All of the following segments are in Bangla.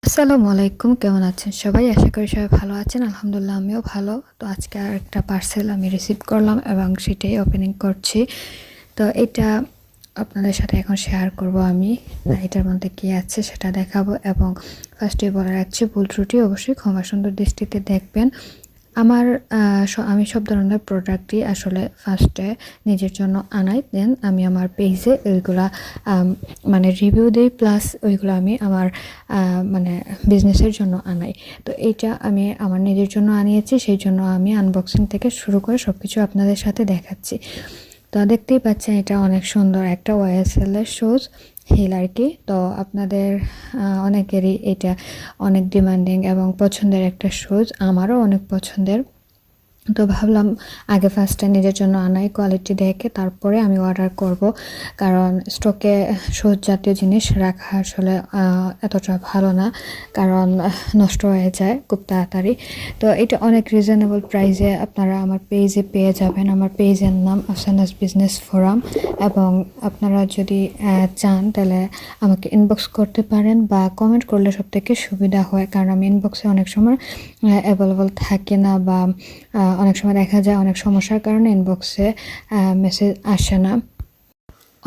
আসসালামু আলাইকুম, কেমন আছেন সবাই? আশা করি সবাই ভালো আছেন। আলহামদুলিল্লাহ আমিও ভালো। তো আজকে আর একটা পার্সেল আমি রিসিভ করলাম এবং সেটাই ওপেনিং করছি। তো এটা আপনাদের সাথে এখন শেয়ার করব আমি। এটার মধ্যে কী আছে সেটা দেখাবো এবং ফার্স্টেই বলে রাখছি, ভুল ত্রুটি অবশ্যই ক্ষমা সুন্দর দৃষ্টিতে দেখবেন। আমি সব ধরনের প্রোডাক্টই আসলে ফার্স্টে নিজের জন্য আনাই, দেন আমি আমার পেজে ওইগুলা মানে রিভিউ দিই, প্লাস ওইগুলো আমি আমার মানে বিজনেসের জন্য আনাই। তো এইটা আমি আমার নিজের জন্য আনিয়েছি, সেই জন্য আমি আনবক্সিং থেকে শুরু করে সব কিছু আপনাদের সাথে দেখাচ্ছি। তো দেখতেই পাচ্ছেন এটা অনেক সুন্দর একটা ওয়াইএসএল এর শুজ হিল আর কি। তো আপনাদের অনেকেরই এটা অনেক ডিমান্ডিং এবং পছন্দের একটা শুজ, আমারও অনেক পছন্দের। তো ভাবলাম আগে ফার্স্টে নিজের জন্য আনাই, কোয়ালিটি দেখে তারপরে আমি অর্ডার করব, কারণ স্টকে শুজ জাতীয় জিনিস রাখা আসলে এতটা ভালো না, কারণ নষ্ট হয়ে যায় খুব তাড়াতাড়ি। তো এটা অনেক রিজনেবল প্রাইসে আপনারা আমার পেজে পেয়ে যাবেন। আমার পেজের নাম আফসানাস বিজনেস ফোরাম, এবং আপনারা যদি চান তাহলে আমাকে ইনবক্স করতে পারেন বা কমেন্ট করলে সবথেকে সুবিধা হয়, কারণ আমি ইনবক্সে অনেক সময় অ্যাভেলেবল থাকে না, বা অনেক সময় দেখা যায় অনেক সমস্যার কারণে ইনবক্সে মেসেজ আসে না।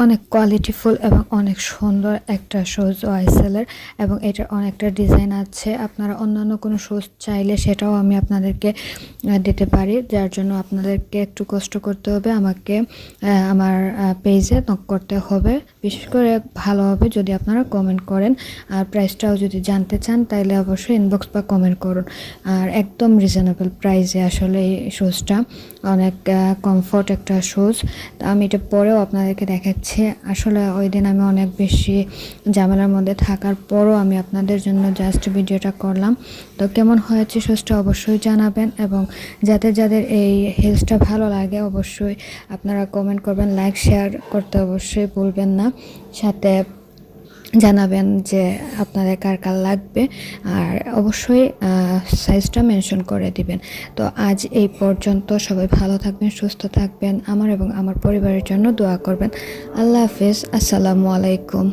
অনেক কোয়ালিটিফুল এবং অনেক সুন্দর একটা শুজ ওয়াইএসএলের, এবং এটার অনেকটা ডিজাইন আছে। আপনারা অন্যান্য কোনো শুজ চাইলে সেটাও আমি আপনাদেরকে দিতে পারি, যার জন্য আপনাদেরকে একটু কষ্ট করতে হবে, আমাকে আমার পেজে নক করতে হবে। বিশেষ করে ভালো হবে যদি আপনারা কমেন্ট করেন, আর প্রাইসটাও যদি জানতে চান তাহলে অবশ্যই ইনবক্স বা কমেন্ট করুন। আর একদম রিজনেবল প্রাইসে আসলে এই শুজটা অনেক কমফোর্ট একটা শুজ। তো আমি এটা পরেও আপনাদেরকে দেখাচ্ছি। আসলে ওই দিন আমি অনেক বেশি ঝামেলার মধ্যে থাকার পরও আমি আপনাদের জন্য জাস্ট ভিডিওটা করলাম। তো কেমন হয়েছে শুজটা অবশ্যই জানাবেন, এবং যাদের এই হিলসটা ভালো লাগে অবশ্যই আপনারা কমেন্ট করবেন, লাইক শেয়ার করতে অবশ্যই ভুলবেন না, সাথে জানাবেন যে আপনাদের কার কার লাগবে, আর অবশ্যই সাইজটা মেনশন করে দিবেন। তো আজ এই পর্যন্ত, সবাই ভালো থাকবেন, সুস্থ থাকবেন, আমার এবং আমার পরিবারের জন্য দোয়া করবেন। আল্লাহ হাফেজ, আসসালামু আলাইকুম।